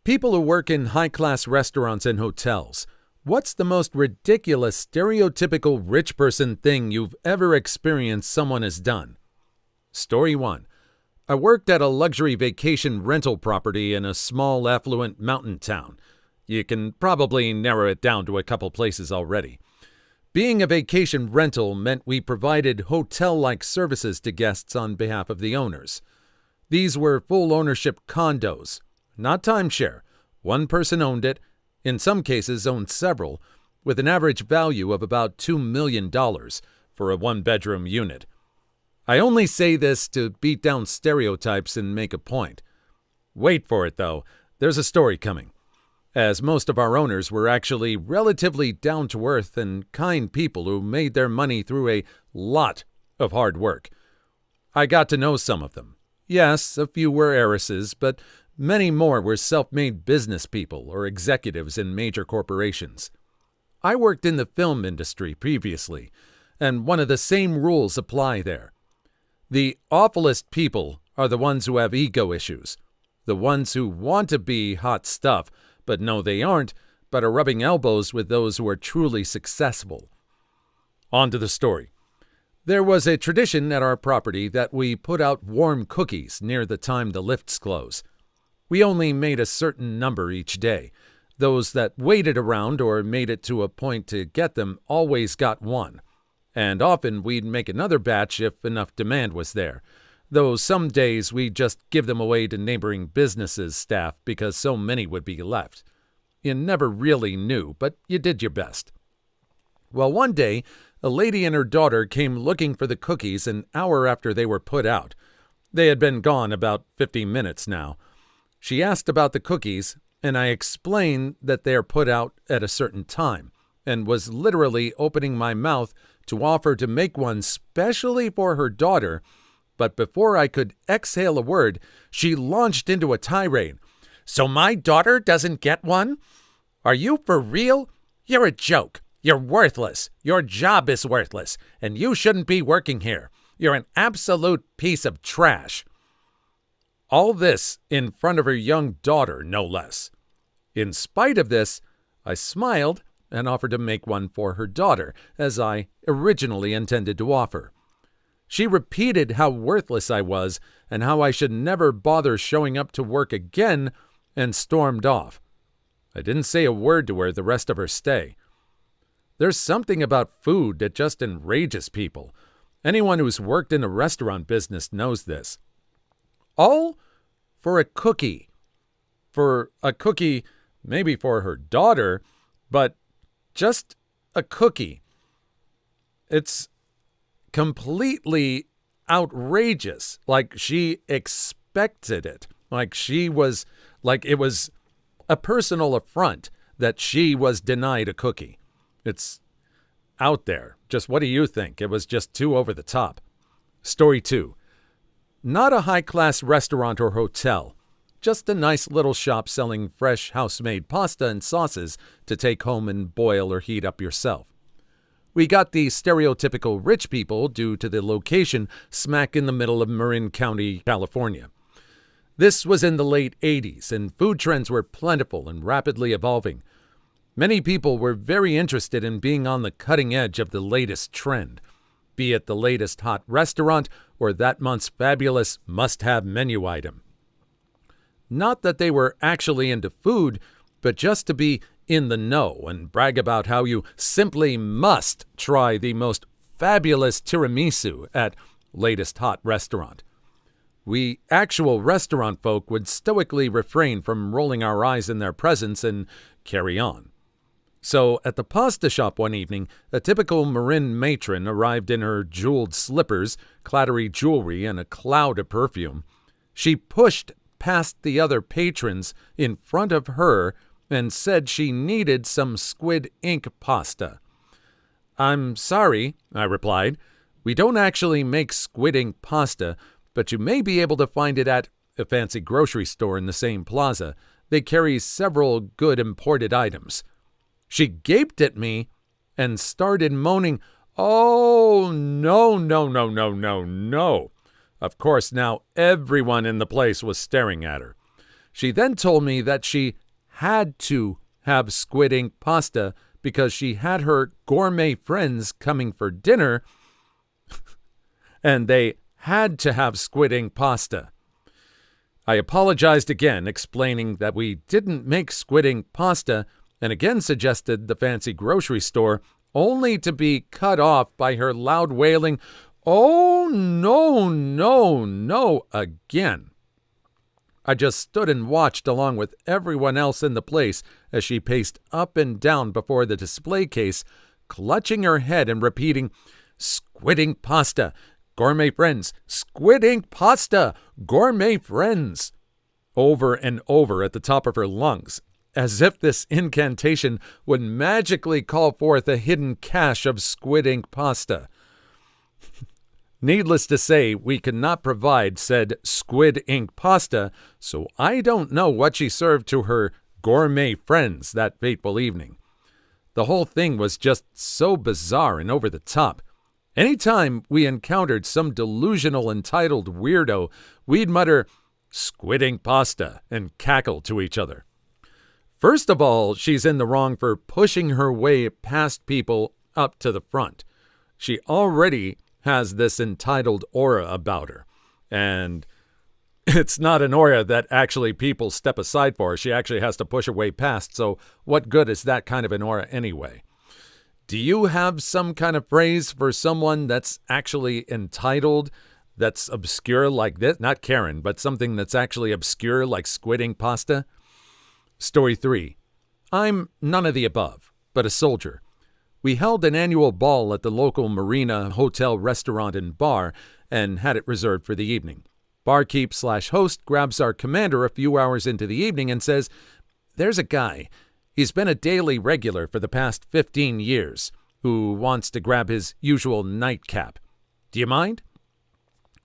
People who work in high-class restaurants and hotels, what's the most ridiculous, stereotypical rich person thing you've ever experienced someone has done? Story 1. I worked at a luxury vacation rental property in a small, affluent mountain town. You can probably narrow it down to a couple places already. Being a vacation rental meant we provided hotel-like services to guests on behalf of the owners. These were full ownership condos, not timeshare. One person owned it, in some cases owned several, with an average value of about $2 million for a one-bedroom unit. I only say this to beat down stereotypes and make a point. Wait for it, though. There's a story coming. As most of our owners were actually relatively down-to-earth and kind people who made their money through a lot of hard work. I got to know some of them. Yes, a few were heiresses, but many more were self-made business people or executives in major corporations. I worked in the film industry previously, and one of the same rules apply there. The awfulest people are the ones who have ego issues, the ones who want to be hot stuff, but know they aren't, but are rubbing elbows with those who are truly successful. On to the story. There was a tradition at our property that we put out warm cookies near the time the lifts close. We only made a certain number each day. Those that waited around or made it to a point to get them always got one. And often we'd make another batch if enough demand was there, though some days we'd just give them away to neighboring businesses' staff because so many would be left. You never really knew, but you did your best. Well, one day, a lady and her daughter came looking for the cookies an hour after they were put out. They had been gone about 50 minutes now. She asked about the cookies, and I explained that they are put out at a certain time, and was literally opening my mouth to offer to make one specially for her daughter, but before I could exhale a word, she launched into a tirade. "So my daughter doesn't get one? Are you for real? You're a joke. You're worthless. Your job is worthless, and you shouldn't be working here. You're an absolute piece of trash." All this in front of her young daughter, no less. In spite of this, I smiled and offered to make one for her daughter, as I originally intended to offer. She repeated how worthless I was and how I should never bother showing up to work again, and stormed off. I didn't say a word to her the rest of her stay. There's something about food that just enrages people. Anyone who's worked in the restaurant business knows this. All for a cookie. For a cookie, maybe for her daughter, but just a cookie. It's completely outrageous. Like she expected it. Like it was a personal affront that she was denied a cookie. It's out there. Just what do you think? It was just too over the top. Story 2. Not a high-class restaurant or hotel. Just a nice little shop selling fresh house-made pasta and sauces to take home and boil or heat up yourself. We got the stereotypical rich people due to the location smack in the middle of Marin County, California. This was in the late 80s, and food trends were plentiful and rapidly evolving. Many people were very interested in being on the cutting edge of the latest trend, be it the latest hot restaurant or that month's fabulous must-have menu item. Not that they were actually into food, but just to be in the know and brag about how you simply must try the most fabulous tiramisu at latest hot restaurant. We actual restaurant folk would stoically refrain from rolling our eyes in their presence and carry on. So at the pasta shop one evening, a typical Marin matron arrived in her jeweled slippers, clattery jewelry, and a cloud of perfume. She pushed past the other patrons in front of her and said she needed some squid ink pasta. "I'm sorry," I replied. "We don't actually make squid ink pasta, but you may be able to find it at a fancy grocery store in the same plaza. They carry several good imported items." She gaped at me and started moaning, "Oh, no, no, no, no, no, no." Of course, now everyone in the place was staring at her. She then told me that she had to have squid ink pasta because she had her gourmet friends coming for dinner and they had to have squid ink pasta. I apologized again, explaining that we didn't make squid ink pasta, and again suggested the fancy grocery store, only to be cut off by her loud wailing, "Oh, no, no, no," again. I just stood and watched along with everyone else in the place as she paced up and down before the display case, clutching her head and repeating, "Squid ink pasta, gourmet friends, squid ink pasta, gourmet friends," over and over at the top of her lungs, as if this incantation would magically call forth a hidden cache of squid ink pasta. Needless to say, we could not provide said squid ink pasta, so I don't know what she served to her gourmet friends that fateful evening. The whole thing was just so bizarre and over the top. Anytime we encountered some delusional entitled weirdo, we'd mutter, "Squid ink pasta," and cackle to each other. First of all, she's in the wrong for pushing her way past people up to the front. She already has this entitled aura about her, and it's not an aura that actually people step aside for. She actually has to push her way past, so what good is that kind of an aura anyway? Do you have some kind of phrase for someone that's actually entitled, that's obscure like this? Not Karen, but something that's actually obscure like squid ink pasta? Story 3. I'm none of the above, but a soldier. We held an annual ball at the local marina hotel, restaurant, and bar, and had it reserved for the evening. Barkeep/host grabs our commander a few hours into the evening and says, "There's a guy. He's been a daily regular for the past 15 years, who wants to grab his usual nightcap. Do you mind?"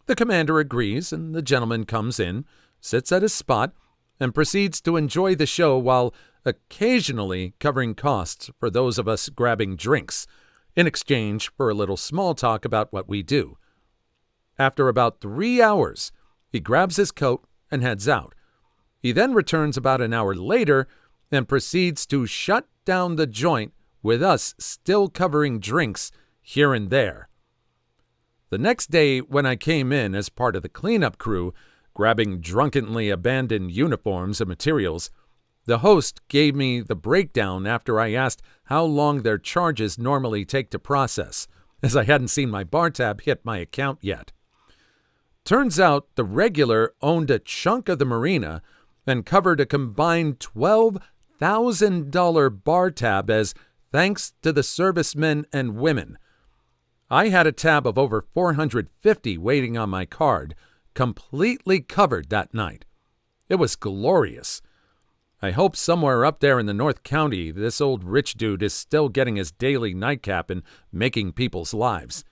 The commander agrees, and the gentleman comes in, sits at his spot, and proceeds to enjoy the show while occasionally covering costs for those of us grabbing drinks, in exchange for a little small talk about what we do. After about 3 hours, he grabs his coat and heads out. He then returns about an hour later and proceeds to shut down the joint with us still covering drinks here and there. The next day, when I came in as part of the cleanup crew, grabbing drunkenly abandoned uniforms and materials, the host gave me the breakdown after I asked how long their charges normally take to process, as I hadn't seen my bar tab hit my account yet. Turns out the regular owned a chunk of the marina and covered a combined $12,000 bar tab as thanks to the servicemen and women. I had a tab of over $450 waiting on my card, completely covered that night. It was glorious. I hope somewhere up there in the North County, this old rich dude is still getting his daily nightcap and making people's lives.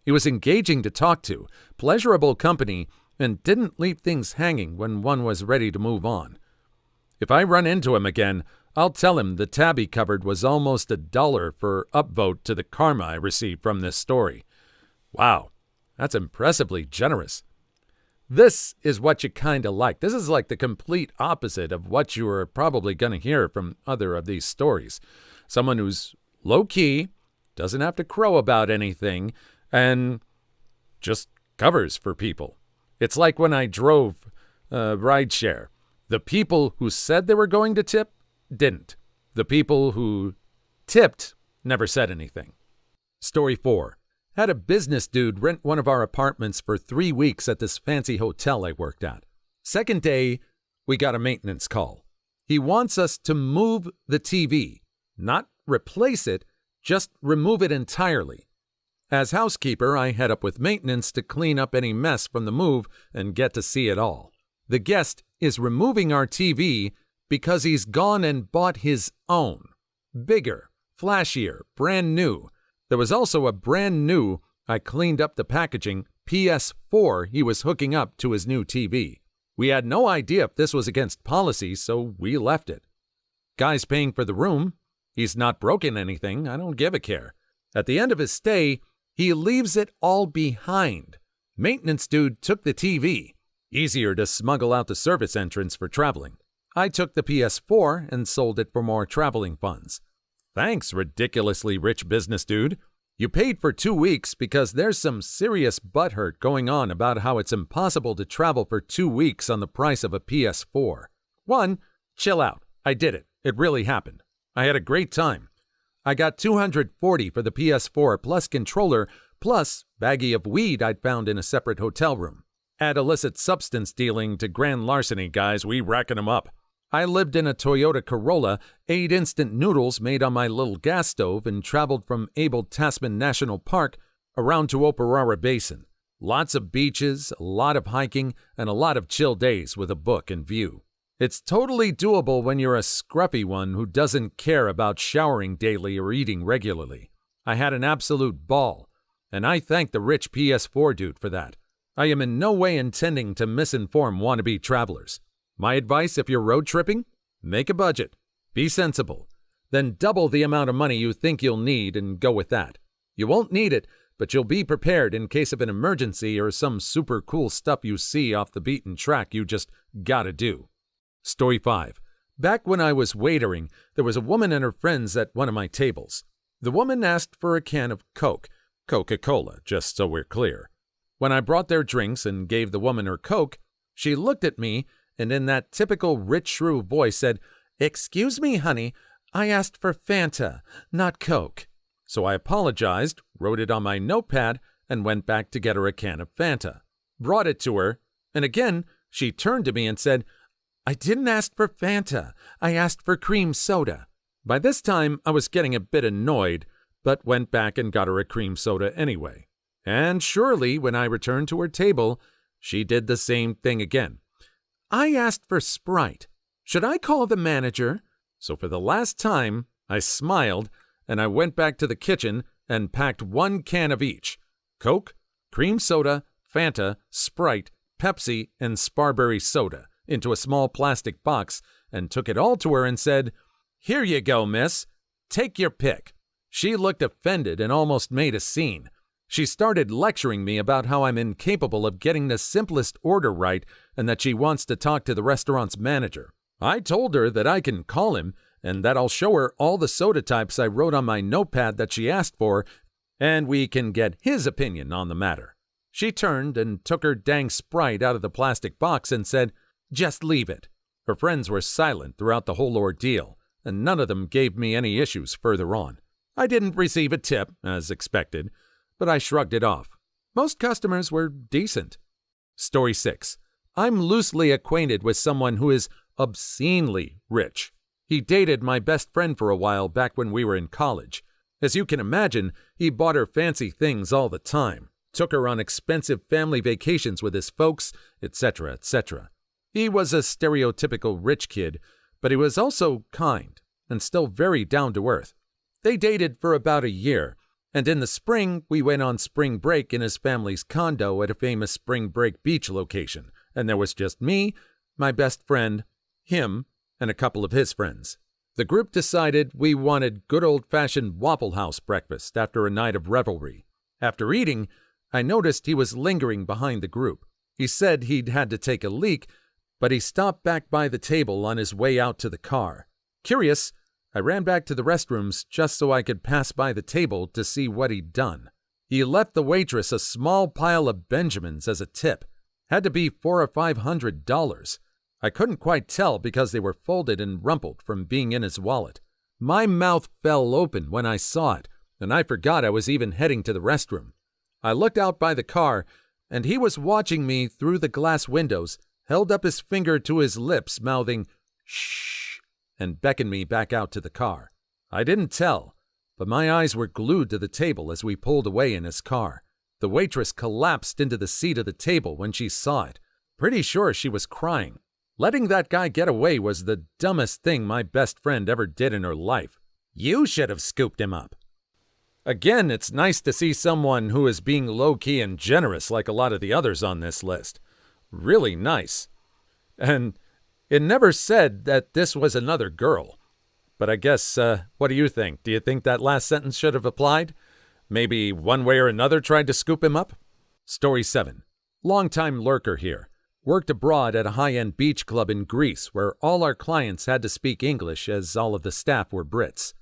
He was engaging to talk to, pleasurable company, and didn't leave things hanging when one was ready to move on. If I run into him again, I'll tell him the tab he covered was almost $1 for upvote to the karma I received from this story. Wow, that's impressively generous. This is what you kind of like. This is like the complete opposite of what you are probably going to hear from other of these stories. Someone who's low-key, doesn't have to crow about anything, and just covers for people. It's like when I drove rideshare. The people who said they were going to tip didn't. The people who tipped never said anything. Story 4. Had a business dude rent one of our apartments for 3 weeks at this fancy hotel I worked at. Second day, we got a maintenance call. He wants us to move the TV, not replace it, just remove it entirely. As housekeeper, I head up with maintenance to clean up any mess from the move and get to see it all. The guest is removing our TV because he's gone and bought his own. Bigger, flashier, brand new. There was also a brand new, I cleaned up the packaging, PS4 he was hooking up to his new TV. We had no idea if this was against policy, so we left it. Guy's paying for the room. He's not broken anything. I don't give a care. At the end of his stay, he leaves it all behind. Maintenance dude took the TV. Easier to smuggle out the service entrance for traveling. I took the PS4 and sold it for more traveling funds. Thanks, ridiculously rich business dude. You paid for 2 weeks because there's some serious butthurt going on about how it's impossible to travel for 2 weeks on the price of a PS4. 1. Chill out. I did it. It really happened. I had a great time. I got $240 for the PS4 plus controller plus baggie of weed I'd found in a separate hotel room. Add illicit substance dealing to grand larceny, guys. We racking 'em up. I lived in a Toyota Corolla, ate instant noodles made on my little gas stove, and traveled from Abel Tasman National Park around to Oparara Basin. Lots of beaches, a lot of hiking, and a lot of chill days with a book in view. It's totally doable when you're a scruffy one who doesn't care about showering daily or eating regularly. I had an absolute ball, and I thank the rich PS4 dude for that. I am in no way intending to misinform wannabe travelers. My advice if you're road tripping? Make a budget. Be sensible. Then double the amount of money you think you'll need and go with that. You won't need it, but you'll be prepared in case of an emergency or some super cool stuff you see off the beaten track you just gotta do. Story 5. Back when I was waitering, there was a woman and her friends at one of my tables. The woman asked for a can of Coke, Coca-Cola, just so we're clear. When I brought their drinks and gave the woman her Coke, she looked at me and in that typical rich shrew voice said, "Excuse me, honey, I asked for Fanta, not Coke." So I apologized, wrote it on my notepad, and went back to get her a can of Fanta. Brought it to her, and again, she turned to me and said, "I didn't ask for Fanta, I asked for cream soda." By this time, I was getting a bit annoyed, but went back and got her a cream soda anyway. And surely, when I returned to her table, she did the same thing again. "I asked for Sprite. Should I call the manager?" So for the last time, I smiled, and I went back to the kitchen and packed 1 can of each: Coke, cream soda, Fanta, Sprite, Pepsi, and Sparberry soda into a small plastic box and took it all to her and said, "Here you go, miss. Take your pick." She looked offended and almost made a scene. She started lecturing me about how I'm incapable of getting the simplest order right and that she wants to talk to the restaurant's manager. I told her that I can call him and that I'll show her all the soda types I wrote on my notepad that she asked for, and we can get his opinion on the matter. She turned and took her dang Sprite out of the plastic box and said, "Just leave it." Her friends were silent throughout the whole ordeal, and none of them gave me any issues further on. I didn't receive a tip, as expected, but I shrugged it off. Most customers were decent. Story 6. I'm loosely acquainted with someone who is obscenely rich. He dated my best friend for a while back when we were in college. As you can imagine, he bought her fancy things all the time, took her on expensive family vacations with his folks, etc., etc. He was a stereotypical rich kid, but he was also kind and still very down to earth. They dated for about a year, and in the spring, we went on spring break in his family's condo at a famous spring break beach location, and there was just me, my best friend, him, and a couple of his friends. The group decided we wanted good old-fashioned Waffle House breakfast after a night of revelry. After eating, I noticed he was lingering behind the group. He said he'd had to take a leak, but he stopped back by the table on his way out to the car. Curious, I ran back to the restrooms just so I could pass by the table to see what he'd done. He left the waitress a small pile of Benjamins as a tip. Had to be $400 or $500. I couldn't quite tell because they were folded and rumpled from being in his wallet. My mouth fell open when I saw it, and I forgot I was even heading to the restroom. I looked out by the car, and he was watching me through the glass windows, held up his finger to his lips, mouthing, "Shh," and beckoned me back out to the car. I didn't tell, but my eyes were glued to the table as we pulled away in his car. The waitress collapsed into the seat of the table when she saw it. Pretty sure she was crying. Letting that guy get away was the dumbest thing my best friend ever did in her life. You should have scooped him up. Again, it's nice to see someone who is being low-key and generous like a lot of the others on this list. Really nice. And it never said that this was another girl. But I guess, what do you think? Do you think that last sentence should have applied? Maybe one way or another tried to scoop him up? Story 7. Long-time lurker here. Worked abroad at a high-end beach club in Greece where all our clients had to speak English as all of the staff were Brits.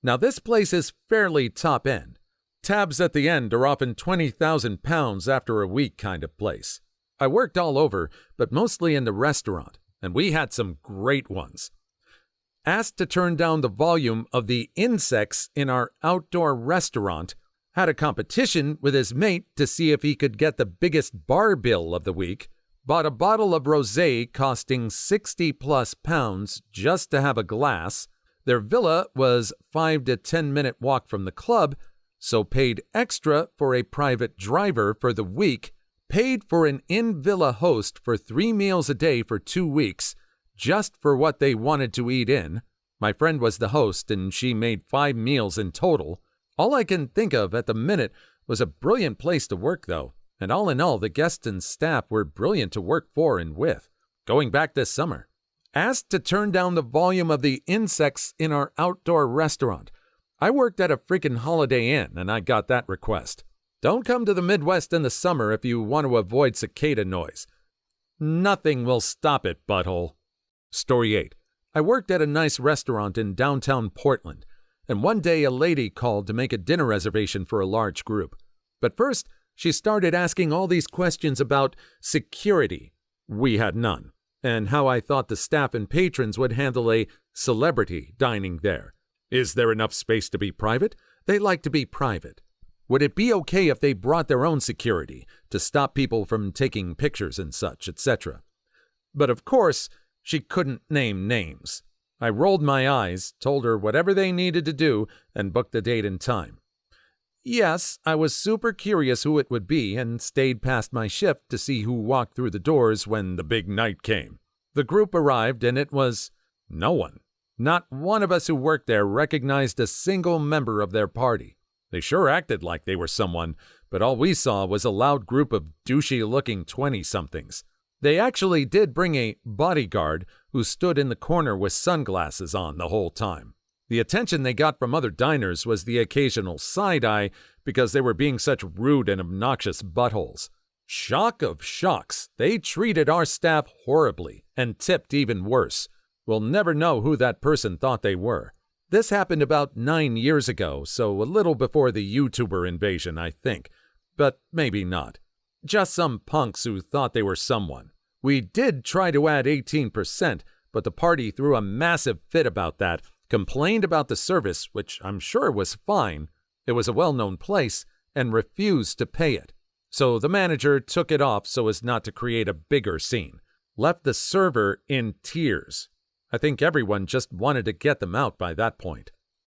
Now this place is fairly top-end. Tabs at the end are often £20,000 after a week kind of place. I worked all over, but mostly in the restaurant, and we had some great ones. Asked to turn down the volume of the insects in our outdoor restaurant, had a competition with his mate to see if he could get the biggest bar bill of the week, bought a bottle of rosé costing £60+ just to have a glass. Their villa was 5 to 10 minute walk from the club, so paid extra for a private driver for the week, paid for an in-villa host for 3 meals a day for 2 weeks, just for what they wanted to eat in. My friend was the host and she made 5 meals in total. All I can think of at the minute was a brilliant place to work though, and all in all the guests and staff were brilliant to work for and with. Going back this summer. Asked to turn down the volume of the insects in our outdoor restaurant. I worked at a freaking Holiday Inn and I got that request. Don't come to the Midwest in the summer if you want to avoid cicada noise. Nothing will stop it, butthole. Story 8. I worked at a nice restaurant in downtown Portland, and one day a lady called to make a dinner reservation for a large group. But first, she started asking all these questions about security. We had none. And how I thought the staff and patrons would handle a celebrity dining there. Is there enough space to be private? They like to be private. Would it be okay if they brought their own security to stop people from taking pictures and such, etc.? But of course, she couldn't name names. I rolled my eyes, told her whatever they needed to do, and booked the date and time. Yes, I was super curious who it would be and stayed past my shift to see who walked through the doors when the big night came. The group arrived and it was no one. Not one of us who worked there recognized a single member of their party. They sure acted like they were someone, but all we saw was a loud group of douchey-looking 20-somethings. They actually did bring a bodyguard who stood in the corner with sunglasses on the whole time. The attention they got from other diners was the occasional side-eye because they were being such rude and obnoxious buttholes. Shock of shocks, they treated our staff horribly and tipped even worse. We'll never know who that person thought they were. This happened about 9 years ago, so a little before the YouTuber invasion, I think. But maybe not. Just some punks who thought they were someone. We did try to add 18%, but the party threw a massive fit about that, complained about the service, which I'm sure was fine. It was a well-known place, and refused to pay it. So the manager took it off so as not to create a bigger scene. Left the server in tears. I think everyone just wanted to get them out by that point.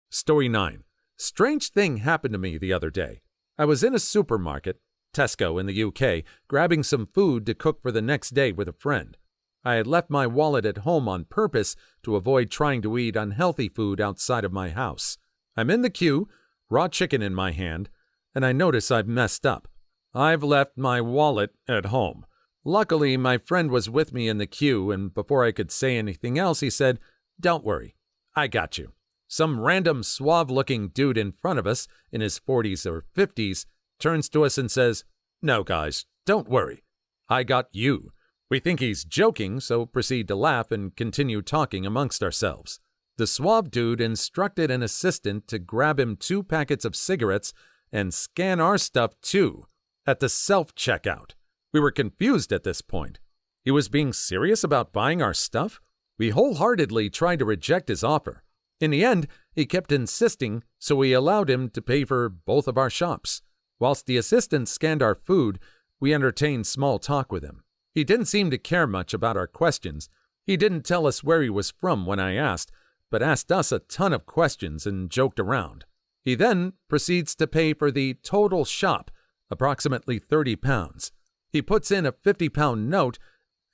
Story 9. Strange thing happened to me the other day. I was in a supermarket, Tesco in the UK, grabbing some food to cook for the next day with a friend. I had left my wallet at home on purpose to avoid trying to eat unhealthy food outside of my house. I'm in the queue, raw chicken in my hand, and I notice I've messed up. I've left my wallet at home. Luckily, my friend was with me in the queue, and before I could say anything else, he said, "Don't worry, I got you." Some random suave-looking dude in front of us, in his 40s or 50s, turns to us and says, "No, guys, don't worry. I got you." We think he's joking, so proceed to laugh and continue talking amongst ourselves. The suave dude instructed an assistant to grab him 2 packets of cigarettes and scan our stuff too, at the self-checkout. We were confused at this point. He was being serious about buying our stuff? We wholeheartedly tried to reject his offer. In the end, he kept insisting, so we allowed him to pay for both of our shops. Whilst the assistant scanned our food, we entertained small talk with him. He didn't seem to care much about our questions. He didn't tell us where he was from when I asked, but asked us a ton of questions and joked around. He then proceeds to pay for the total shop, approximately £30. He puts in a £50 note,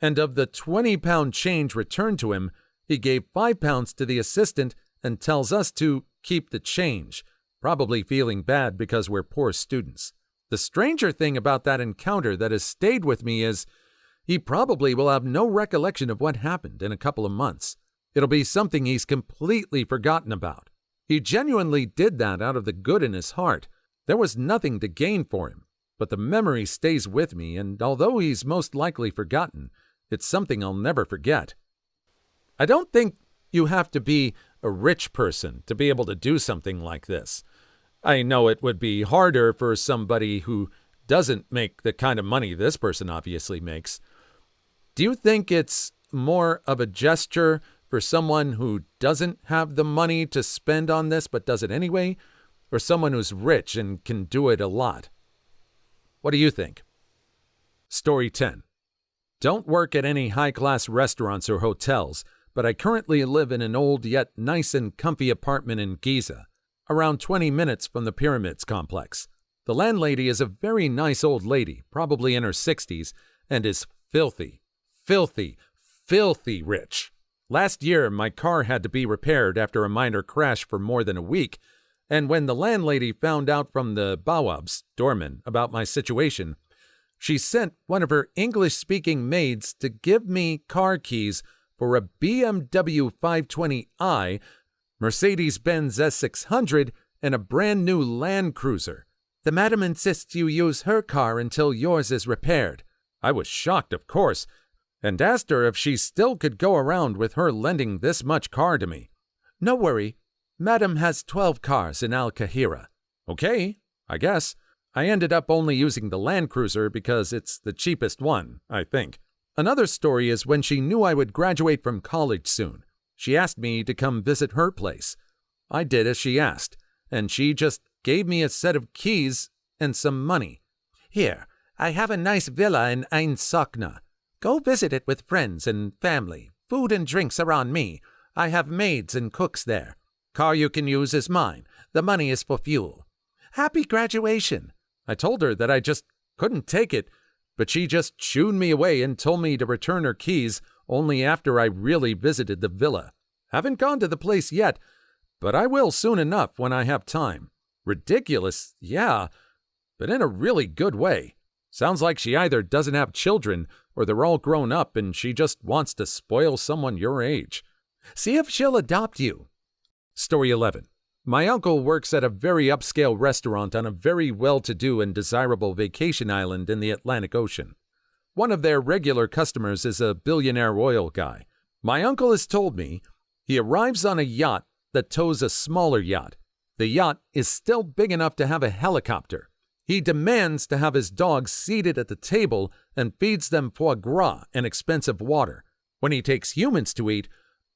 and of the £20 change returned to him, he gave £5 to the assistant and tells us to keep the change, probably feeling bad because we're poor students. The stranger thing about that encounter that has stayed with me is he probably will have no recollection of what happened in a couple of months. It'll be something he's completely forgotten about. He genuinely did that out of the good in his heart. There was nothing to gain for him. but the memory stays with me, and although he's most likely forgotten, it's something I'll never forget. I don't think you have to be a rich person to be able to do something like this. I know it would be harder for somebody who doesn't make the kind of money this person obviously makes. Do you think it's more of a gesture for someone who doesn't have the money to spend on this but does it anyway, or someone who's rich and can do it a lot? What do you think? Story 10. Don't work at any high-class restaurants or hotels, but I currently live in an old yet nice and comfy apartment in Giza, around 20 minutes from the Pyramids complex. The landlady is a very nice old lady, probably in her 60s, and is filthy rich. Last year, my car had to be repaired after a minor crash for more than a week, and when the landlady found out from the Bawab's doorman about my situation, she sent one of her English-speaking maids to give me car keys for a BMW 520i, Mercedes-Benz S600, and a brand new Land Cruiser. The madam insists you use her car until yours is repaired. I was shocked, of course, and asked her if she still could go around with her lending this much car to me. No worry. Madam has 12 cars in Al-Kahira. Okay, I guess. I ended up only using the Land Cruiser because it's the cheapest one, I think. Another story is when she knew I would graduate from college soon. She asked me to come visit her place. I did as she asked, and she just gave me a set of keys and some money. Here, I have a nice villa in Ain Sokhna. Go visit it with friends and family. Food and drinks are on me. I have maids and cooks there. Car you can use is mine. The money is for fuel. Happy graduation. I told her that I just couldn't take it, but she just shooed me away and told me to return her keys only after I really visited the villa. Haven't gone to the place yet, but I will soon enough when I have time. Ridiculous, yeah, but in a really good way. Sounds like she either doesn't have children or they're all grown up and she just wants to spoil someone your age. See if she'll adopt you. Story 11. My uncle works at a very upscale restaurant on a very well-to-do and desirable vacation island in the Atlantic Ocean. One of their regular customers is a billionaire oil guy. My uncle has told me he arrives on a yacht that tows a smaller yacht. The yacht is still big enough to have a helicopter. He demands to have his dogs seated at the table and feeds them foie gras and expensive water. When he takes humans to eat,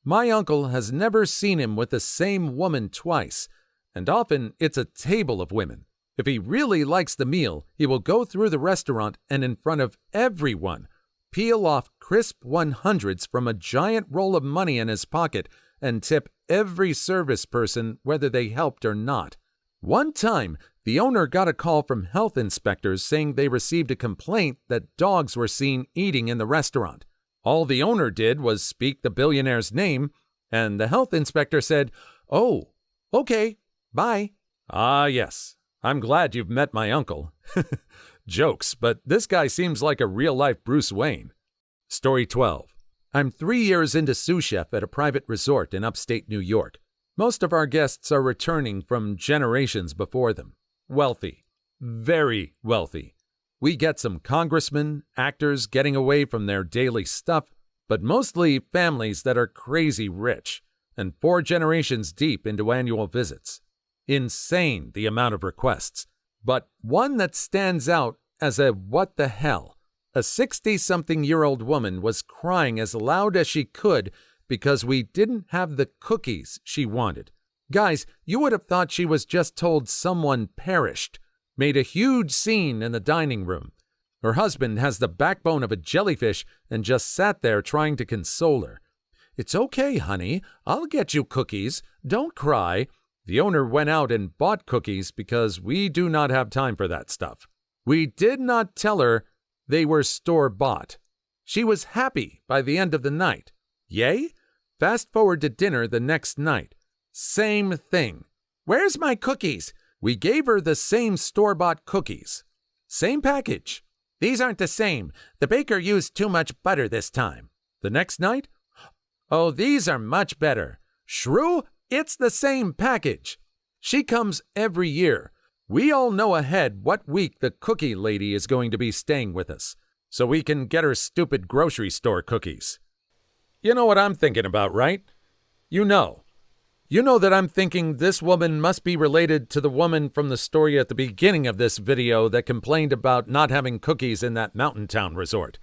my uncle has never seen him with the same woman twice, and often it's a table of women. If he really likes the meal, he will go through the restaurant and in front of everyone, peel off crisp 100s from a giant roll of money in his pocket and tip every service person whether they helped or not. One time, the owner got a call from health inspectors saying they received a complaint that dogs were seen eating in the restaurant. All the owner did was speak the billionaire's name, and the health inspector said, "Oh, okay, bye." Ah, yes. I'm glad you've met my uncle. Jokes, but this guy seems like a real-life Bruce Wayne. Story 12. I'm 3 years into sous chef at a private resort in upstate New York. Most of our guests are returning from generations before them. Wealthy. Very wealthy. We get some congressmen, actors getting away from their daily stuff, but mostly families that are crazy rich, and 4 generations deep into annual visits. Insane, the amount of requests. But one that stands out as a what the hell. A 60-something-year-old woman was crying as loud as she could because we didn't have the cookies she wanted. Guys, you would have thought she was just told someone perished. Made a huge scene in the dining room. Her husband has the backbone of a jellyfish and just sat there trying to console her. "It's okay, honey. I'll get you cookies. Don't cry." The owner went out and bought cookies because we do not have time for that stuff. We did not tell her they were store-bought. She was happy by the end of the night. Yay? Fast forward to dinner the next night. Same thing. "Where's my cookies?" We gave her the same store-bought cookies. Same package. "These aren't the same. The baker used too much butter this time." The next night? "Oh, these are much better." Shrew, it's the same package. She comes every year. We all know ahead what week the cookie lady is going to be staying with us, so we can get her stupid grocery store cookies. You know what I'm thinking about, right? You know that I'm thinking this woman must be related to the woman from the story at the beginning of this video that complained about not having cookies in that mountain town resort.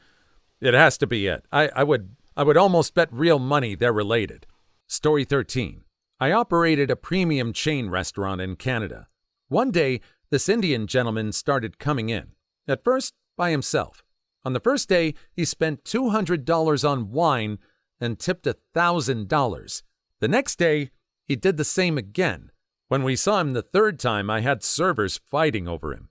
It has to be it. I would almost bet real money they're related. Story 13. I operated a premium chain restaurant in Canada. One day, this Indian gentleman started coming in. At first, by himself. On the first day, he spent $200 on wine and tipped $1,000. The next day, he did the same again. When we saw him the third time, I had servers fighting over him.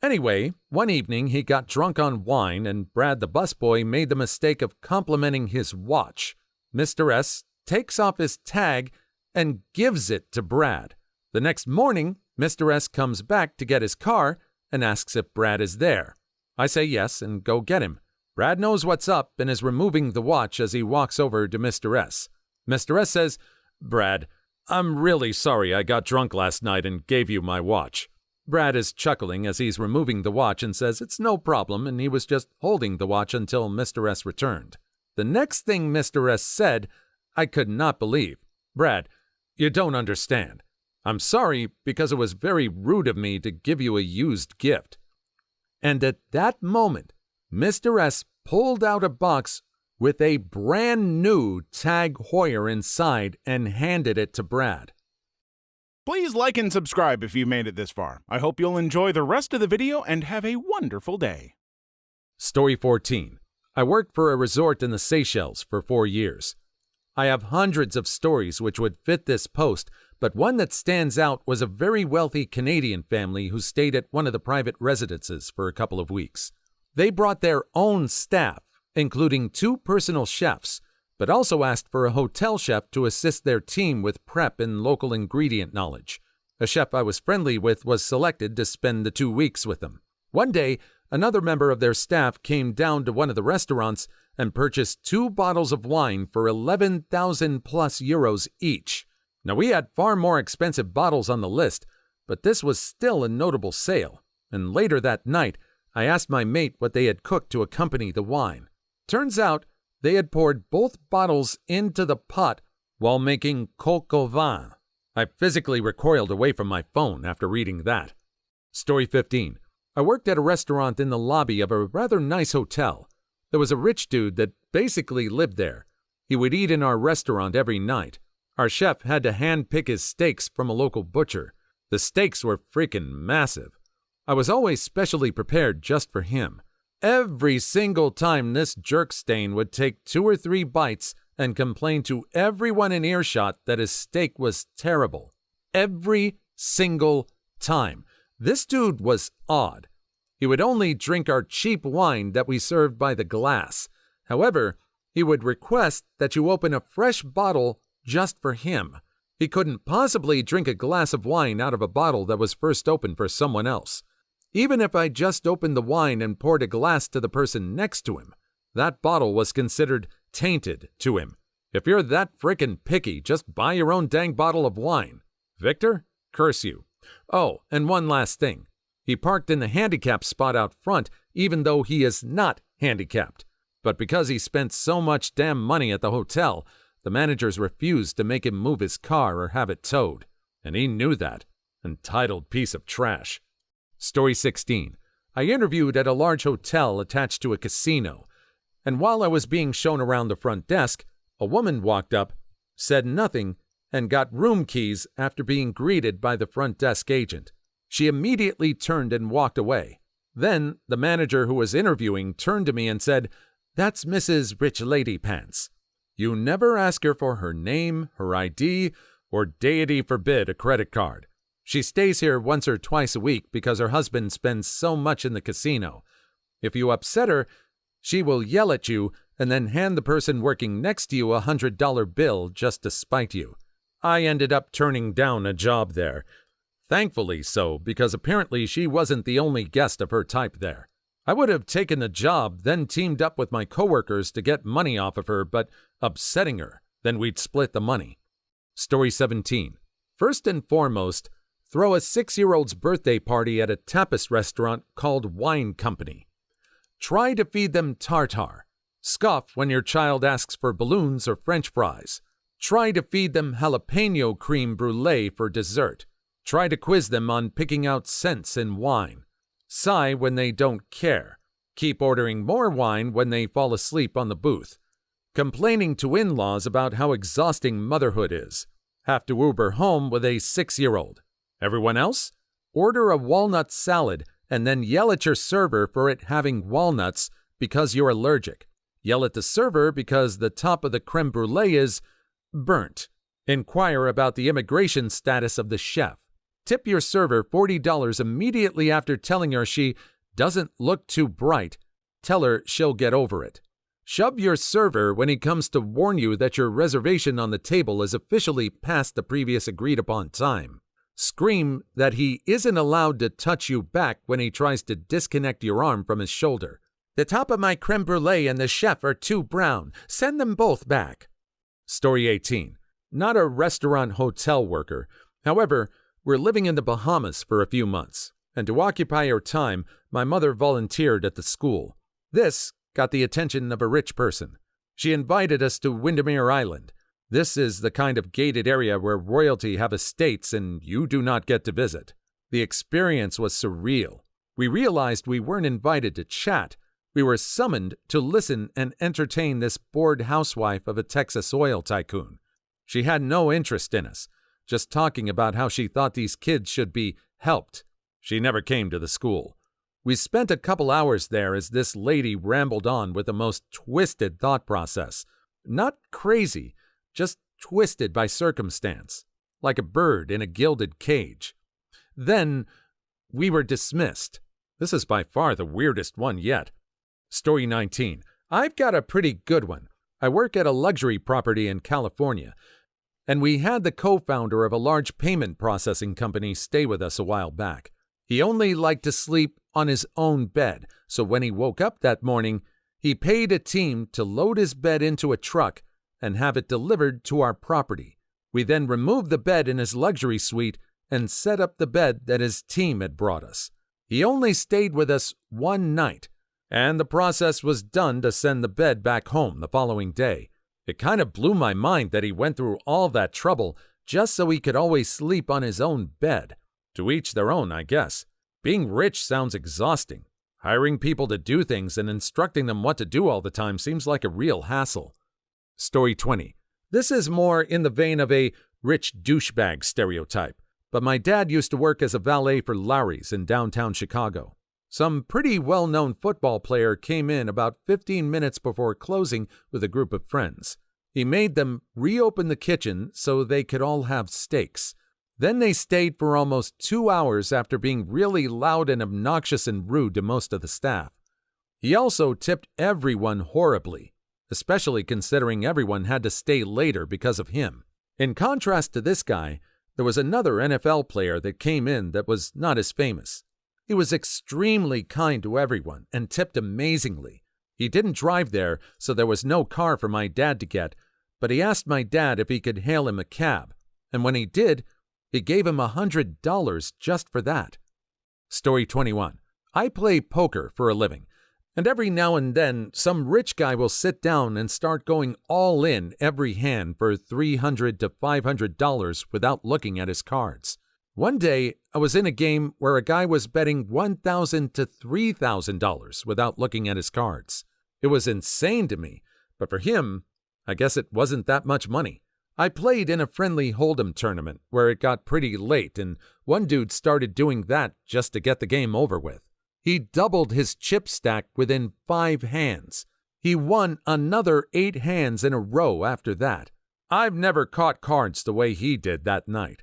Anyway, one evening he got drunk on wine and Brad the busboy made the mistake of complimenting his watch. Mr. S takes off his tag and gives it to Brad. The next morning, Mr. S comes back to get his car and asks if Brad is there. I say yes and go get him. Brad knows what's up and is removing the watch as he walks over to Mr. S. Mr. S says, "Brad, I'm really sorry I got drunk last night and gave you my watch." Brad is chuckling as he's removing the watch and says it's no problem and he was just holding the watch until Mr. S returned. The next thing Mr. S said, I could not believe. "Brad, you don't understand. I'm sorry because it was very rude of me to give you a used gift." And at that moment, Mr. S pulled out a box with a brand new Tag Heuer inside and handed it to Brad. Please like and subscribe if you made it this far. I hope you'll enjoy the rest of the video and have a wonderful day. Story 14. I worked for a resort in the Seychelles for 4 years. I have hundreds of stories which would fit this post, but one that stands out was a very wealthy Canadian family who stayed at one of the private residences for a couple of weeks. They brought their own staff, including 2 personal chefs, but also asked for a hotel chef to assist their team with prep and local ingredient knowledge. A chef I was friendly with was selected to spend the 2 weeks with them. One day, another member of their staff came down to one of the restaurants and purchased 2 bottles of wine for 11,000 plus euros each. Now, we had far more expensive bottles on the list, but this was still a notable sale. And later that night, I asked my mate what they had cooked to accompany the wine. Turns out, they had poured both bottles into the pot while making coq au vin. I physically recoiled away from my phone after reading that. Story 15. I worked at a restaurant in the lobby of a rather nice hotel. There was a rich dude that basically lived there. He would eat in our restaurant every night. Our chef had to hand-pick his steaks from a local butcher. The steaks were freaking massive. I was always specially prepared just for him. Every single time this jerk stain would take 2 or 3 bites and complain to everyone in earshot that his steak was terrible. Every single time. This dude was odd. He would only drink our cheap wine that we served by the glass. However, he would request that you open a fresh bottle just for him. He couldn't possibly drink a glass of wine out of a bottle that was first opened for someone else. Even if I just opened the wine and poured a glass to the person next to him, that bottle was considered tainted to him. If you're that frickin' picky, just buy your own dang bottle of wine. Victor, curse you. Oh, and one last thing. He parked in the handicapped spot out front, even though he is not handicapped. But because he spent so much damn money at the hotel, the managers refused to make him move his car or have it towed. And he knew that. Entitled piece of trash. Story 16. I interviewed at a large hotel attached to a casino, and while I was being shown around the front desk, a woman walked up, said nothing, and got room keys after being greeted by the front desk agent. She immediately turned and walked away. Then the manager who was interviewing turned to me and said, "That's Mrs. Rich Lady Pants. You never ask her for her name, her ID, or deity forbid a credit card. She stays here once or twice a week because her husband spends so much in the casino. If you upset her, she will yell at you and then hand the person working next to you a $100 bill just to spite you." I ended up turning down a job there. Thankfully so, because apparently she wasn't the only guest of her type there. I would have taken the job, then teamed up with my coworkers to get money off of her, but upsetting her, then we'd split the money. Story 17. First and foremost, Throw a 6-year-old's birthday party at a tapas restaurant called Wine Company. Try to feed them tartare. Scoff when your child asks for balloons or French fries. Try to feed them jalapeno creme brulee for dessert. Try to quiz them on picking out scents in wine. Sigh when they don't care. Keep ordering more wine when they fall asleep on the booth. Complaining to in-laws about how exhausting motherhood is. Have to Uber home with a 6-year-old. Everyone else? Order a walnut salad and then yell at your server for it having walnuts because you're allergic. Yell at the server because the top of the creme brulee is burnt. Inquire about the immigration status of the chef. Tip your server $40 immediately after telling her she doesn't look too bright. Tell her she'll get over it. Shove your server when he comes to warn you that your reservation on the table is officially past the previous agreed-upon time. Scream that he isn't allowed to touch you back when he tries to disconnect your arm from his shoulder. The top of my creme brulee and the chef are too brown. Send them both back. Story 18. Not a restaurant hotel worker. However, we're living in the Bahamas for a few months, and to occupy our time, my mother volunteered at the school. This got the attention of a rich person. She invited us to Windermere Island. This is the kind of gated area where royalty have estates and you do not get to visit. The experience was surreal. We realized we weren't invited to chat. We were summoned to listen and entertain this bored housewife of a Texas oil tycoon. She had no interest in us, just talking about how she thought these kids should be helped. She never came to the school. We spent a couple hours there as this lady rambled on with the most twisted thought process. Not crazy, just twisted by circumstance, like a bird in a gilded cage. Then we were dismissed. This is by far the weirdest one yet. Story 19. I've got a pretty good one. I work at a luxury property in California, and we had the co-founder of a large payment processing company stay with us a while back. He only liked to sleep on his own bed, so when he woke up that morning, he paid a team to load his bed into a truck and have it delivered to our property. We then removed the bed in his luxury suite and set up the bed that his team had brought us. He only stayed with us one night, and the process was done to send the bed back home the following day. It kind of blew my mind that he went through all that trouble just so he could always sleep on his own bed. To each their own, I guess. Being rich sounds exhausting. Hiring people to do things and instructing them what to do all the time seems like a real hassle. Story 20. This is more in the vein of a rich douchebag stereotype, but my dad used to work as a valet for Lowry's in downtown Chicago. Some pretty well-known football player came in about 15 minutes before closing with a group of friends. He made them reopen the kitchen so they could all have steaks. Then they stayed for almost 2 hours after being really loud and obnoxious and rude to most of the staff. He also tipped everyone horribly, especially considering everyone had to stay later because of him. In contrast to this guy, there was another NFL player that came in that was not as famous. He was extremely kind to everyone and tipped amazingly. He didn't drive there, so there was no car for my dad to get, but he asked my dad if he could hail him a cab, and when he did, he gave him $100 just for that. Story 21. I play poker for a living, and every now and then some rich guy will sit down and start going all in every hand for $300 to $500 without looking at his cards. One day, I was in a game where a guy was betting $1,000 to $3,000 without looking at his cards. It was insane to me, but for him, I guess it wasn't that much money. I played in a friendly Hold'em tournament where it got pretty late, and one dude started doing that just to get the game over with. He doubled his chip stack within 5 hands. He won another 8 hands in a row after that. I've never caught cards the way he did that night.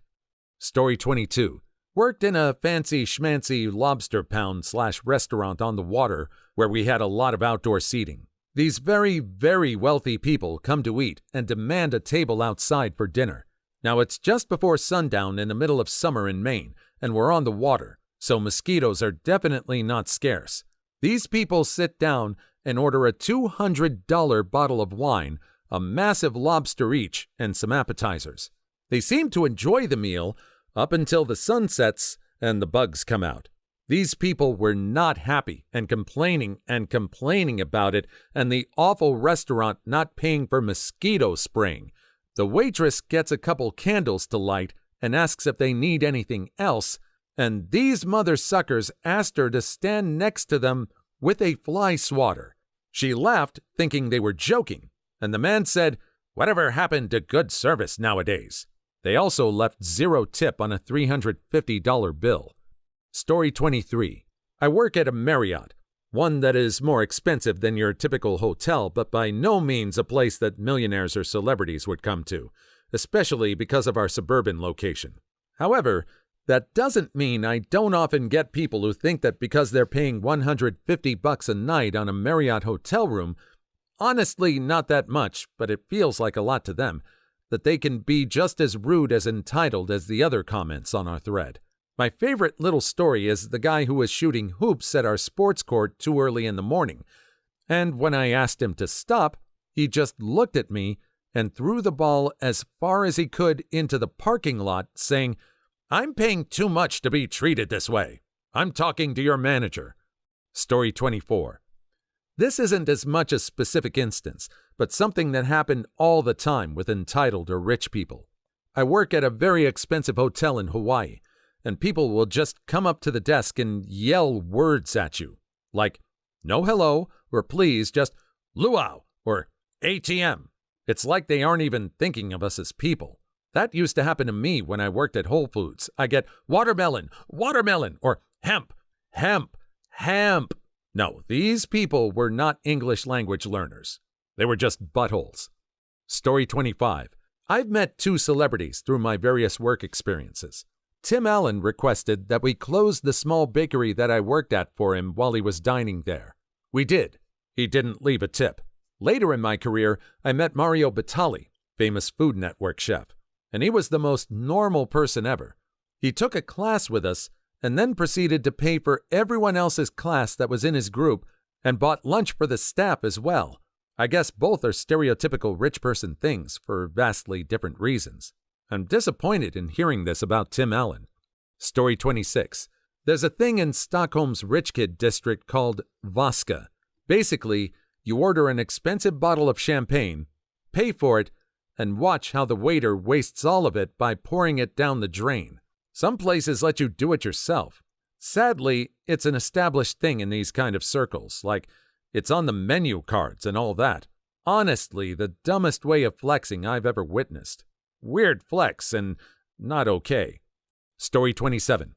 Story 22. Worked in a fancy schmancy lobster pound/restaurant on the water where we had a lot of outdoor seating. These very, very wealthy people come to eat and demand a table outside for dinner. Now it's just before sundown in the middle of summer in Maine, and we're on the water, so mosquitoes are definitely not scarce. These people sit down and order a $200 bottle of wine, a massive lobster each, and some appetizers. They seem to enjoy the meal, up until the sun sets and the bugs come out. These people were not happy and complaining about it and the awful restaurant not paying for mosquito spraying. The waitress gets a couple candles to light and asks if they need anything else, and these mother suckers asked her to stand next to them with a fly swatter. She laughed, thinking they were joking, and the man said, "Whatever happened to good service nowadays?" They also left 0 tip on a $350 bill. Story 23. I work at a Marriott, one that is more expensive than your typical hotel, but by no means a place that millionaires or celebrities would come to, especially because of our suburban location. However, that doesn't mean I don't often get people who think that because they're paying $150 a night on a Marriott hotel room, honestly not that much, but it feels like a lot to them, that they can be just as rude as entitled as the other comments on our thread. My favorite little story is the guy who was shooting hoops at our sports court too early in the morning, and when I asked him to stop, he just looked at me and threw the ball as far as he could into the parking lot, saying, "I'm paying too much to be treated this way. I'm talking to your manager." Story 24. This isn't as much a specific instance, but something that happened all the time with entitled or rich people. I work at a very expensive hotel in Hawaii, and people will just come up to the desk and yell words at you, like, "No hello," or "Please, just luau," or "ATM." It's like they aren't even thinking of us as people. That used to happen to me when I worked at Whole Foods. I get watermelon, watermelon, or hemp, hemp, hemp. No, these people were not English language learners. They were just buttholes. Story 25. I've met 2 celebrities through my various work experiences. Tim Allen requested that we close the small bakery that I worked at for him while he was dining there. We did. He didn't leave a tip. Later in my career, I met Mario Batali, famous Food Network chef, and he was the most normal person ever. He took a class with us and then proceeded to pay for everyone else's class that was in his group and bought lunch for the staff as well. I guess both are stereotypical rich person things for vastly different reasons. I'm disappointed in hearing this about Tim Allen. Story 26. There's a thing in Stockholm's rich kid district called vodka. Basically, you order an expensive bottle of champagne, pay for it, and watch how the waiter wastes all of it by pouring it down the drain. Some places let you do it yourself. Sadly, it's an established thing in these kind of circles, like it's on the menu cards and all that. Honestly, the dumbest way of flexing I've ever witnessed. Weird flex and not okay. Story 27.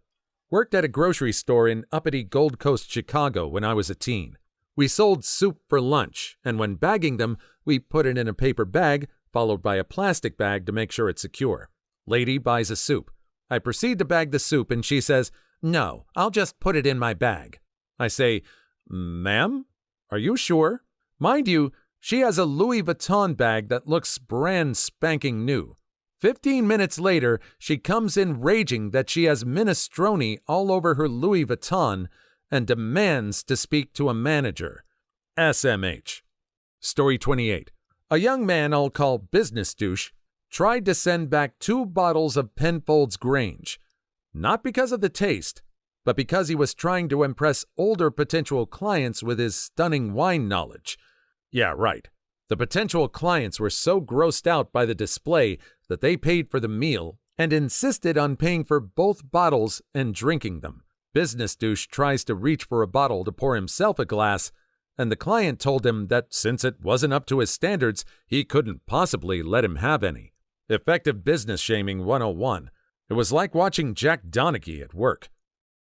Worked at a grocery store in uppity Gold Coast, Chicago when I was a teen. We sold soup for lunch, and when bagging them, we put it in a paper bag, followed by a plastic bag to make sure it's secure. Lady buys a soup. I proceed to bag the soup, and she says, "No, I'll just put it in my bag." I say, "Ma'am, are you sure?" Mind you, she has a Louis Vuitton bag that looks brand spanking new. 15 minutes later, she comes in raging that she has minestrone all over her Louis Vuitton and demands to speak to a manager. SMH. Story 28. A young man I'll call Business Douche tried to send back 2 bottles of Penfolds Grange, not because of the taste, but because he was trying to impress older potential clients with his stunning wine knowledge. Yeah, right. The potential clients were so grossed out by the display that they paid for the meal and insisted on paying for both bottles and drinking them. Business Douche tries to reach for a bottle to pour himself a glass, and the client told him that since it wasn't up to his standards, he couldn't possibly let him have any. Effective business shaming 101. It was like watching Jack Donaghy at work.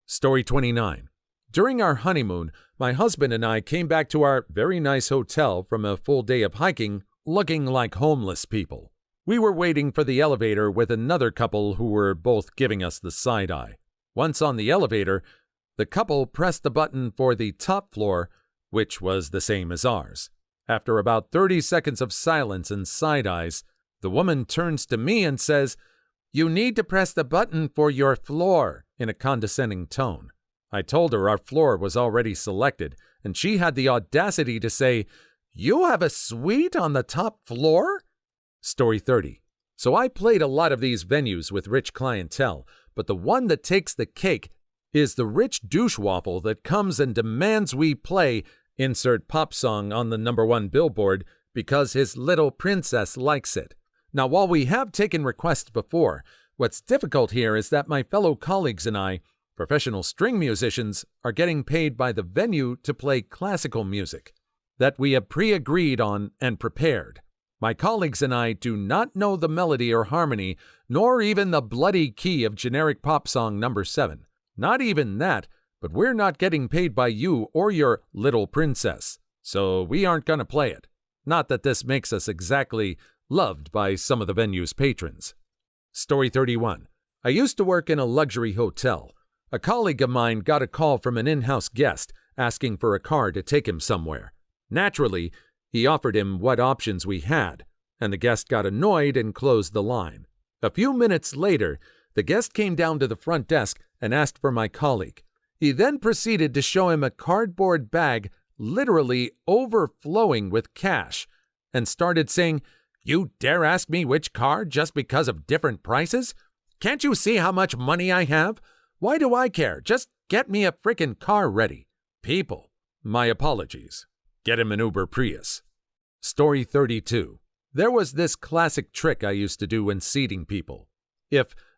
Story 29. During our honeymoon, my husband and I came back to our very nice hotel from a full day of hiking, looking like homeless people. We were waiting for the elevator with another couple who were both giving us the side eye. Once on the elevator, the couple pressed the button for the top floor, which was the same as ours. After about 30 seconds of silence and side eyes, the woman turns to me and says, "You need to press the button for your floor," in a condescending tone. I told her our floor was already selected, and she had the audacity to say, "You have a suite on the top floor?" Story 30. So I played a lot of these venues with rich clientele, but the one that takes the cake is the rich douche waffle that comes and demands we play insert pop song on the #1 billboard because his little princess likes it. Now, while we have taken requests before, what's difficult here is that my fellow colleagues and I, professional string musicians, are getting paid by the venue to play classical music that we have pre-agreed on and prepared. My colleagues and I do not know the melody or harmony, nor even the bloody key of generic pop song number 7. Not even that, but we're not getting paid by you or your little princess, so we aren't going to play it. Not that this makes us exactly loved by some of the venue's patrons. Story 31. I used to work in a luxury hotel. A colleague of mine got a call from an in-house guest asking for a car to take him somewhere. Naturally, he offered him what options we had, and the guest got annoyed and closed the line. A few minutes later, the guest came down to the front desk and asked for my colleague. He then proceeded to show him a cardboard bag literally overflowing with cash and started saying, "You dare ask me which car just because of different prices? Can't you see how much money I have? Why do I care? Just get me a frickin' car ready. People." My apologies. Get him an Uber Prius. Story 32. There was this classic trick I used to do when seating people.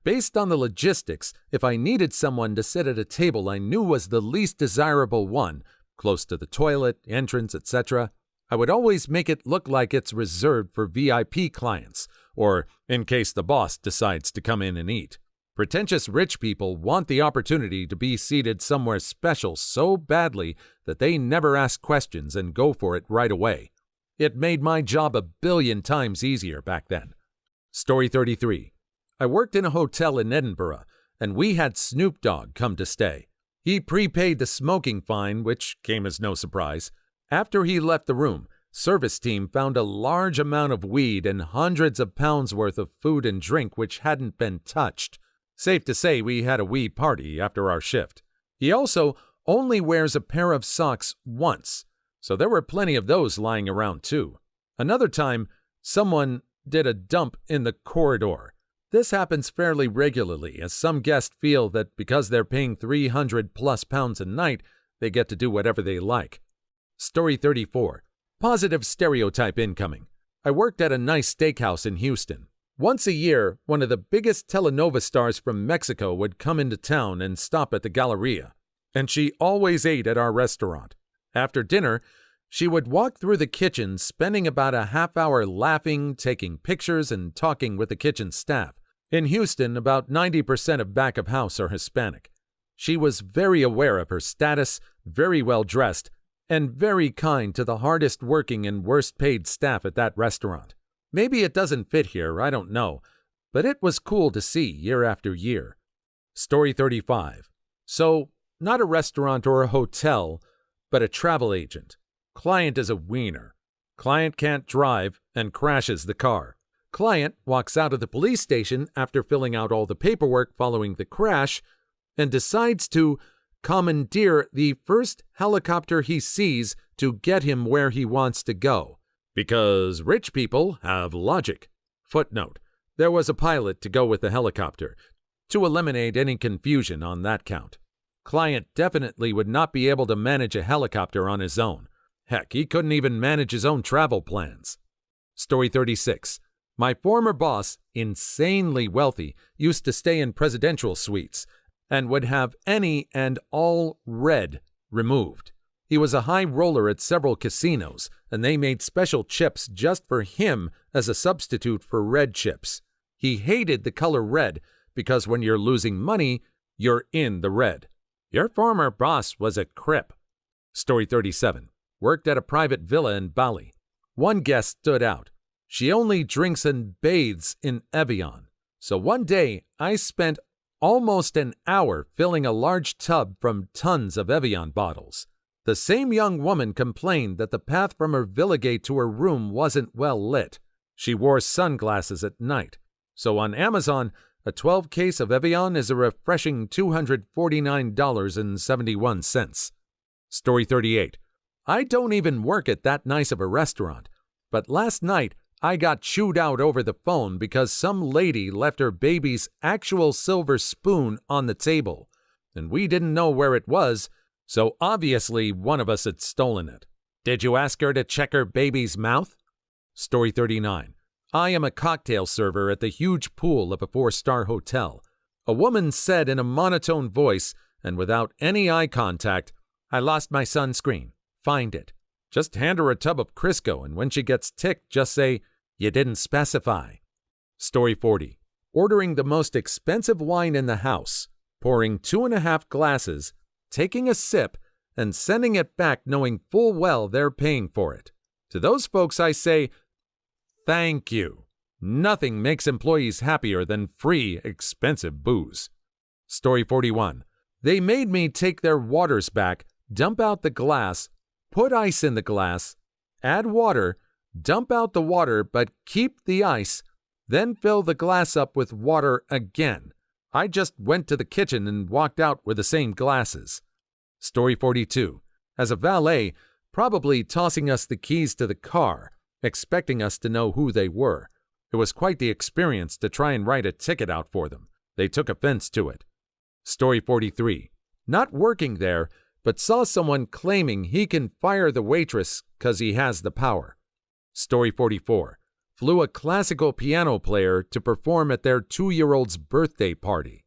Based on the logistics, if I needed someone to sit at a table I knew was the least desirable one, close to the toilet, entrance, etc., I would always make it look like it's reserved for VIP clients, or in case the boss decides to come in and eat. Pretentious rich people want the opportunity to be seated somewhere special so badly that they never ask questions and go for it right away. It made my job 1,000,000,000 times easier back then. Story 33. I worked in a hotel in Edinburgh, and we had Snoop Dogg come to stay. He prepaid the smoking fine, which came as no surprise. After he left the room, service team found a large amount of weed and hundreds of pounds worth of food and drink which hadn't been touched. Safe to say we had a wee party after our shift. He also only wears a pair of socks once, so there were plenty of those lying around too. Another time, someone did a dump in the corridor. This happens fairly regularly, as some guests feel that because they're paying 300+ pounds a night, they get to do whatever they like. Story 34. Positive stereotype incoming. I worked at a nice steakhouse in Houston. Once a year, one of the biggest telenovela stars from Mexico would come into town and stop at the Galleria, and she always ate at our restaurant. After dinner, she would walk through the kitchen, spending about a half hour laughing, taking pictures, and talking with the kitchen staff. In Houston, about 90% of back of house are Hispanic. She was very aware of her status, very well dressed, and very kind to the hardest working and worst paid staff at that restaurant. Maybe it doesn't fit here, I don't know, but it was cool to see year after year. Story 35. So, not a restaurant or a hotel, but a travel agent. Client is a wiener. Client can't drive and crashes the car. Client walks out of the police station after filling out all the paperwork following the crash and decides to commandeer the first helicopter he sees to get him where he wants to go. Because rich people have logic. Footnote: there was a pilot to go with the helicopter, to eliminate any confusion on that count. Client definitely would not be able to manage a helicopter on his own. Heck, he couldn't even manage his own travel plans. Story 36. My former boss, insanely wealthy, used to stay in presidential suites and would have any and all red removed. He was a high roller at several casinos, and they made special chips just for him as a substitute for red chips. He hated the color red because when you're losing money, you're in the red. Your former boss was a Crip. Story 37. Worked at a private villa in Bali. One guest stood out. She only drinks and bathes in Evian. So one day, I spent almost an hour filling a large tub from tons of Evian bottles. The same young woman complained that the path from her villa gate to her room wasn't well lit. She wore sunglasses at night. So on Amazon, a 12 case of Evian is a refreshing $249.71. Story 38. I don't even work at that nice of a restaurant, but last night I got chewed out over the phone because some lady left her baby's actual silver spoon on the table, and we didn't know where it was, so obviously one of us had stolen it. Did you ask her to check her baby's mouth? Story 39. I am a cocktail server at the huge pool of a 4-star hotel. A woman said in a monotone voice and without any eye contact, "I lost my sunscreen. Find it." Just hand her a tub of Crisco, and when she gets ticked, just say, "You didn't specify." Story 40. Ordering the most expensive wine in the house, pouring 2.5 glasses, taking a sip, and sending it back knowing full well they're paying for it. To those folks I say, thank you. Nothing makes employees happier than free, expensive booze. Story 41. They made me take their waters back, dump out the glass, put ice in the glass, add water, dump out the water but keep the ice, then fill the glass up with water again. I just went to the kitchen and walked out with the same glasses. Story 42. As a valet, probably tossing us the keys to the car, expecting us to know who they were. It was quite the experience to try and write a ticket out for them. They took offense to it. Story 43. Not working there, but saw someone claiming he can fire the waitress 'cause he has the power. Story 44. Flew a classical piano player to perform at their 2-year-old's birthday party.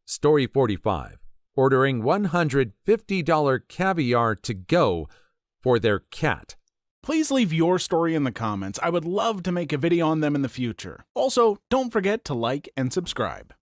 Story 45. Ordering $150 caviar to go for their cat. Please leave your story in the comments. I would love to make a video on them in the future. Also, don't forget to like and subscribe.